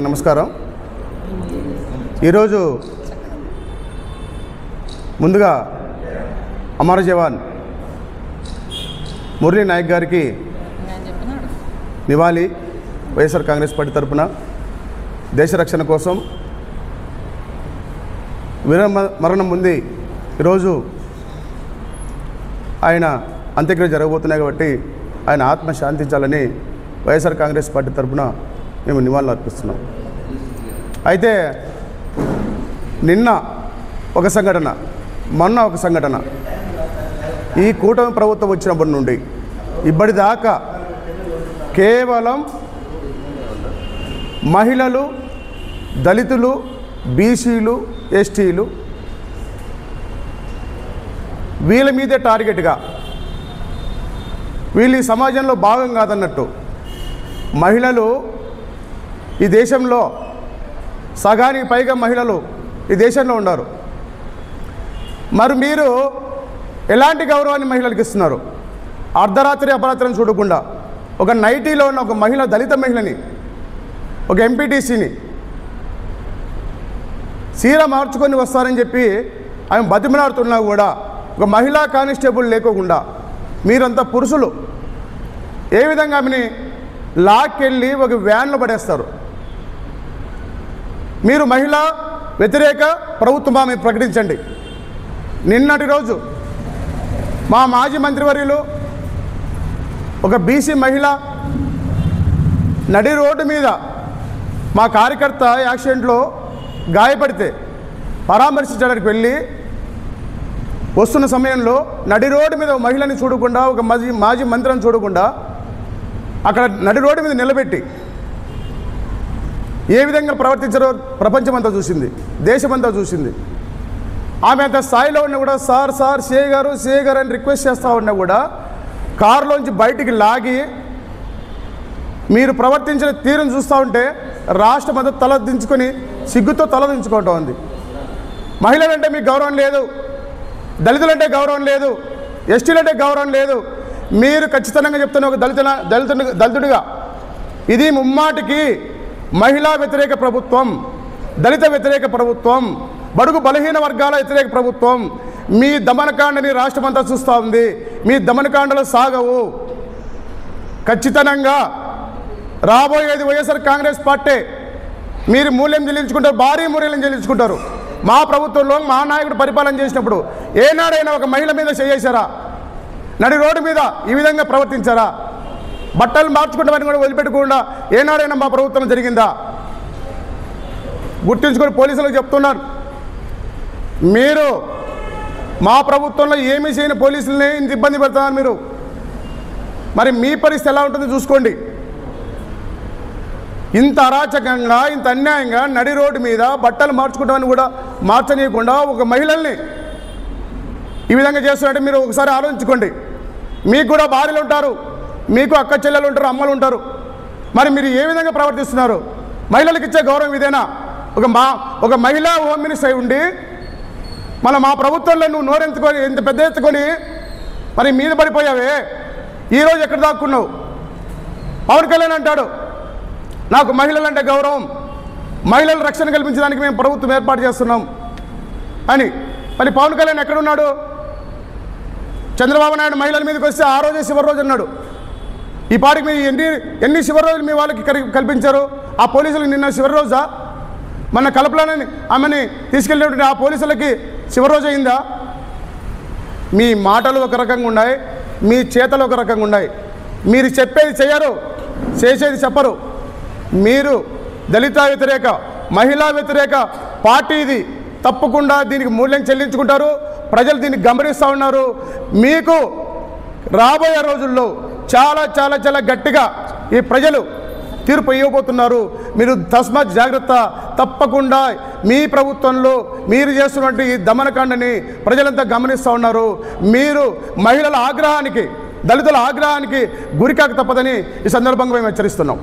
నమస్కారం. ఈరోజు ముందుగా అమర జవాన్ మురళీ నాయక్ గారికి నివాళి వైఎస్ఆర్ కాంగ్రెస్ పార్టీ తరఫున దేశ రక్షణ కోసం మరణం ఉంది. ఈరోజు ఆయన అంత్యక్రియలు జరగబోతున్నాయి కాబట్టి ఆయన ఆత్మ శాంతించాలని వైఎస్ఆర్ కాంగ్రెస్ పార్టీ తరఫున మేము నివాళులు అర్పిస్తున్నాం. అయితే నిన్న ఒక సంఘటన, మొన్న ఒక సంఘటన, ఈ కూటమి ప్రభుత్వం వచ్చినప్పటి నుండి ఇప్పటిదాకా కేవలం మహిళలు, దళితులు, బీసీలు, ఎస్టీలు వీళ్ళ మీదే టార్గెట్గా, వీళ్ళు ఈ సమాజంలో భాగం కాదన్నట్టు. మహిళలు ఈ దేశంలో సగానికి పైగా మహిళలు ఈ దేశంలో ఉన్నారు. మరి మీరు ఎలాంటి గౌరవాన్ని మహిళలకు ఇస్తున్నారు? అర్ధరాత్రి అపరాత్రిని చూడకుండా ఒక నైటీలో ఉన్న ఒక మహిళ, దళిత మహిళని, ఒక ఎంపీటీసీని చీర మార్చుకొని వస్తారని చెప్పి ఆమె బతిమలాడుతున్నా కూడా ఒక మహిళా కానిస్టేబుల్ లేకోకుండా మీరంతా పురుషులు ఏ విధంగా ఆమెని లాక్కెళ్ళి ఒక వ్యాన్లో పడేస్తారు? మీరు మహిళా వ్యతిరేక ప్రభుత్వం ప్రకటించండి. నిన్నటి రోజు మా మాజీ మంత్రివర్యులు ఒక బీసీ మహిళ నడి రోడ్డు మీద మా కార్యకర్త యాక్సిడెంట్లో గాయపడితే పరామర్శించడానికి వెళ్ళి వస్తున్న సమయంలో నడి రోడ్డు మీద ఒక మహిళని చూడకుండా, ఒక మాజీ మంత్రిని చూడకుండా అక్కడ నడి రోడ్డు మీద నిలబెట్టి ఏ విధంగా ప్రవర్తించారో ప్రపంచమంతా చూసింది, దేశమంతా చూసింది. ఆమె అంత స్థాయిలో ఉన్నా కూడా సార్ సార్ సిఐ గారు అని రిక్వెస్ట్ చేస్తూ ఉన్నా కూడా కారులోంచి బయటికి లాగి మీరు ప్రవర్తించిన తీరును చూస్తూ ఉంటే రాష్ట్రమంతా తలదించుకొని సిగ్గుతో తలదించుకుంటూ ఉంది. మహిళలంటే మీకు గౌరవం లేదు, దళితులంటే గౌరవం లేదు, ఎస్టీలంటే గౌరవం లేదు. మీరు ఖచ్చితంగా చెప్తున్న ఒక దళితుడిగా ఇది ముమ్మాటికి మహిళా వ్యతిరేక ప్రభుత్వం, దళిత వ్యతిరేక ప్రభుత్వం, బడుగు బలహీన వర్గాల వ్యతిరేక ప్రభుత్వం. మీ దమనకాండని రాష్ట్రమంతా చూస్తూ ఉంది. మీ దమనకాండలు సాగవు. ఖచ్చితంగా రాబోయేది వైఎస్ఆర్ కాంగ్రెస్ పార్టీ. మీరు మూల్యం చెల్లించుకుంటారు, భారీ మూల్యం చెల్లించుకుంటారు. మా ప్రభుత్వంలో మా నాయకుడు పరిపాలన చేసినప్పుడు ఏనాడైనా ఒక మహిళ మీద చేశారా? నడి రోడ్డు మీద ఈ విధంగా ప్రవర్తించారా? బట్టలు మార్చుకుంటామని కూడా వదిలిపెట్టకుండా ఏనాడైనా మా ప్రభుత్వం జరిగిందా? గుర్తుంచుకొని పోలీసులకు చెప్తున్నారు, మీరు మా ప్రభుత్వంలో ఏమీ చేయని పోలీసులని ఇంత ఇబ్బంది పెడుతున్నారు మీరు. మరి మీ పరిస్థితి ఎలా ఉంటుందో చూసుకోండి. ఇంత అరాచకంగా, ఇంత అన్యాయంగా నడి రోడ్డు మీద బట్టలు మార్చుకుంటామని కూడా మార్చనీయకుండా ఒక మహిళల్ని ఈ విధంగా చేస్తున్నట్టు మీరు ఒకసారి ఆలోచించుకోండి. మీకు కూడా భార్యలు ఉంటారు, మీకు అక్క చెల్లెలు ఉంటారు, అమ్మలు ఉంటారు. మరి మీరు ఏ విధంగా ప్రవర్తిస్తున్నారు? మహిళలకు ఇచ్చే గౌరవం ఇదేనా? ఒక మహిళా హోమ్ మినిస్టర్ అయి ఉండి మా ప్రభుత్వంలో నువ్వు నోరెత్తుకొని ఇంత పెద్ద ఎత్తుకొని మరి మీద పడిపోయావే. ఈరోజు ఎక్కడ దాక్కున్నావు? పవన్ కళ్యాణ్ అంటాడు నాకు మహిళలంటే గౌరవం, మహిళల రక్షణ కల్పించడానికి మేము ప్రభుత్వం ఏర్పాటు చేస్తున్నాం అని. మరి పవన్ కళ్యాణ్ ఎక్కడున్నాడు? చంద్రబాబు నాయుడు మహిళల మీదకి వస్తే ఆ రోజే శివరి రోజు అన్నాడు. ఈ పాటికి మీరు ఎన్ని శివరి రోజులు మీ వాళ్ళకి కల్పించారు? ఆ పోలీసులకు నిన్న శివరి రోజా? మన కలపలని ఆమెని తీసుకెళ్ళినటువంటి ఆ పోలీసులకి శివరి రోజు అయిందా? మీ మాటలు ఒక రకంగా ఉన్నాయి, మీ చేతలు ఒక రకంగా ఉన్నాయి. మీరు చెప్పేది చేయరు, చేసేది చెప్పరు. మీరు దళిత వ్యతిరేక, మహిళా వ్యతిరేక పార్టీ ఇది. తప్పకుండా దీనికి మూల్యం చెల్లించుకుంటారు. ప్రజలు దీన్ని గమనిస్తూ ఉన్నారు. మీకు రాబోయే రోజుల్లో చాలా చాలా చాలా గట్టిగా ఈ ప్రజలు తీర్పు ఇవ్వబోతున్నారు. మీరు తస్మాత్ జాగ్రత్త. తప్పకుండా మీ ప్రభుత్వంలో మీరు చేస్తున్నటువంటి ఈ దమనకాండని ప్రజలంతా గమనిస్తూ ఉన్నారు. మీరు మహిళల ఆగ్రహానికి, దళితుల ఆగ్రహానికి గురికాక తప్పదని ఈ సందర్భంగా మేము హెచ్చరిస్తున్నాం.